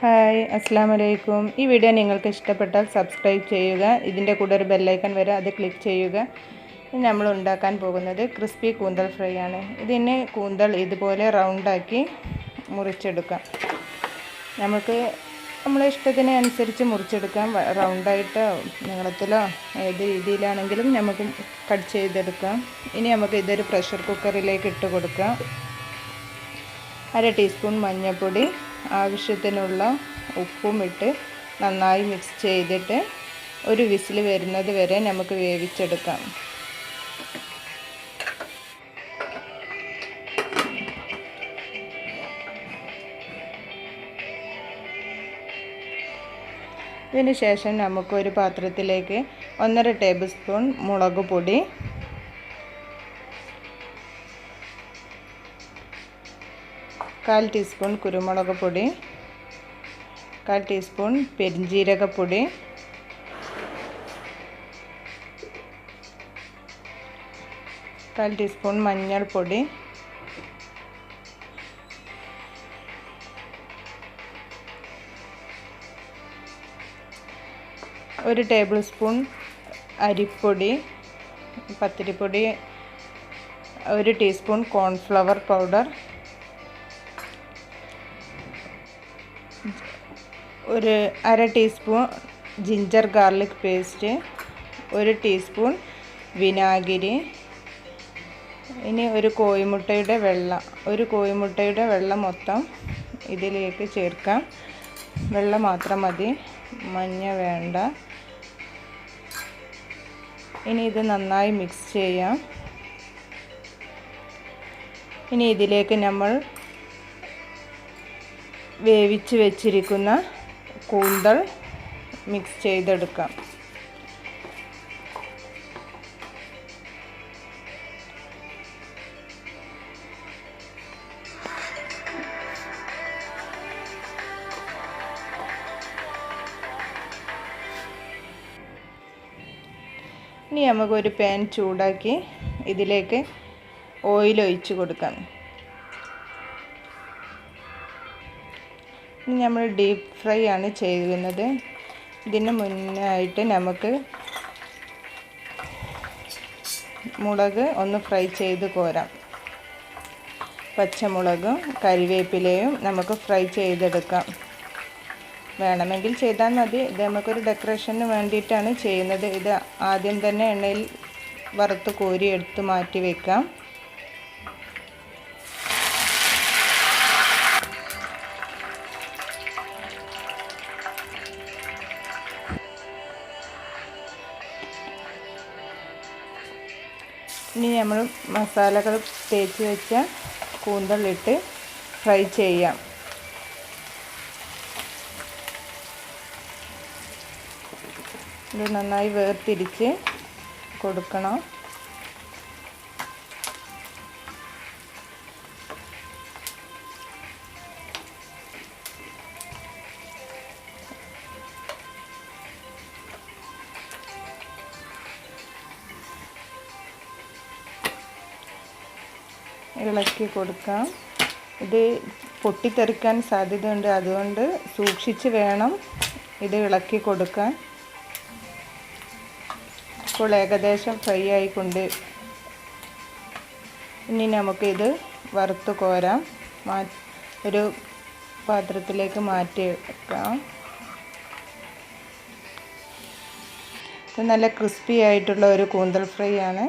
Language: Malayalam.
ഹായ് അസ്സലാമു അലൈക്കും. ഈ വീഡിയോ നിങ്ങൾക്ക് ഇഷ്ടപ്പെട്ടാൽ സബ്സ്ക്രൈബ് ചെയ്യുക. ഇതിൻ്റെ കൂടെ ഒരു ബെല്ലൈക്കൺ വരെ അത് ക്ലിക്ക് ചെയ്യുക. ഇനി നമ്മൾ ഉണ്ടാക്കാൻ പോകുന്നത് ക്രിസ്പി കൂന്തൽ ഫ്രൈ ആണ്. ഇതിന് കൂന്തൽ ഇതുപോലെ റൗണ്ടാക്കി മുറിച്ചെടുക്കാം. നമുക്ക് നമ്മളെ ഇഷ്ടത്തിന് അനുസരിച്ച് മുറിച്ചെടുക്കാം. റൗണ്ടായിട്ടോ നീളത്തിലോ ഏത് രീതിയിലാണെങ്കിലും നമുക്ക് കട്ട് ചെയ്തെടുക്കാം. ഇനി നമുക്ക് ഇതൊരു പ്രഷർ കുക്കറിലേക്ക് ഇട്ട് കൊടുക്കാം. 1/2 ടീസ്പൂൺ മഞ്ഞൾപ്പൊടി, ആവശ്യത്തിനുള്ള ഉപ്പും ഇട്ട് നന്നായി മിക്സ് ചെയ്തിട്ട് ഒരു വിസിൽ വരുന്നത് വരെ നമുക്ക് വേവിച്ചെടുക്കാം. ഇതിന് ശേഷം നമുക്കൊരു പാത്രത്തിലേക്ക് 1.5 ടേബിൾ സ്പൂൺ മുളക് പൊടി, 1/4 ടീസ്പൂൺ കുരുമുളക് പൊടി, 1/4 ടീസ്പൂൺ പെരിഞ്ജീരകപ്പൊടി, 1/4 ടീസ്പൂൺ മഞ്ഞൾപ്പൊടി, 1 ടേബിൾ സ്പൂൺ അരിപ്പൊടി, പത്തിരിപ്പൊടി, 1 teaspoon cornflour powder, 1/2 teaspoon ginger garlic paste, 1 teaspoon വിനാഗിരി. ഇനി ഒരു കോഴിമുട്ടയുടെ വെള്ളം മൊത്തം ഇതിലേക്ക് ചേർക്കാം. വെള്ളം മാത്രം മതി, മഞ്ഞ വേണ്ട. ഇനി ഇത് നന്നായി മിക്സ് ചെയ്യാം. ഇനി ഇതിലേക്ക് നമ്മൾ വേവിച്ച് വെച്ചിരിക്കുന്ന കൂന്തൽ മിക്സ് ചെയ്തെടുക്കാം. ഇനി നമുക്കൊരു പാൻ ചൂടാക്കി ഇതിലേക്ക് ഓയിൽ ഒഴിച്ച് കൊടുക്കാം. ഇനി നമ്മൾ ഡീപ്പ് ഫ്രൈ ആണ് ചെയ്യുന്നത്. ഇതിന് മുന്നായിട്ട് നമുക്ക് മുളക് ഒന്ന് ഫ്രൈ ചെയ്ത് കോരാം. പച്ചമുളകും കരിവേപ്പിലയും നമുക്ക് ഫ്രൈ ചെയ്തെടുക്കാം. വേണമെങ്കിൽ ചെയ്താൽ മതി. ഇത് നമുക്കൊരു ഡെക്കറേഷന് വേണ്ടിയിട്ടാണ് ചെയ്യുന്നത്. ഇത് ആദ്യം തന്നെ എണ്ണയിൽ വറുത്ത് കോരി എടുത്ത് മാറ്റി വയ്ക്കാം. ഇനി നമ്മൾ മസാലകൾ തേച്ച് വെച്ച കൂന്തലിട്ട് ഫ്രൈ ചെയ്യാം. ഇത് നന്നായി വേർതിരിച്ച് കൊടുക്കണം. ഇളക്കി കൊടുക്കാം. ഇത് പൊട്ടിത്തെറിക്കാൻ സാധ്യതയുണ്ട്, അതുകൊണ്ട് സൂക്ഷിച്ച് വേണം ഇത് ഇളക്കി കൊടുക്കാൻ. ഇപ്പോൾ ഏകദേശം ഫ്രൈ ആയിക്കൊണ്ട്. ഇനി നമുക്കിത് വറുത്ത് കോരാം. ഒരു പാത്രത്തിലേക്ക് മാറ്റി വെക്കാം. ഇത് നല്ല ക്രിസ്പി ആയിട്ടുള്ള ഒരു കൂന്തൽ ഫ്രൈ ആണ്.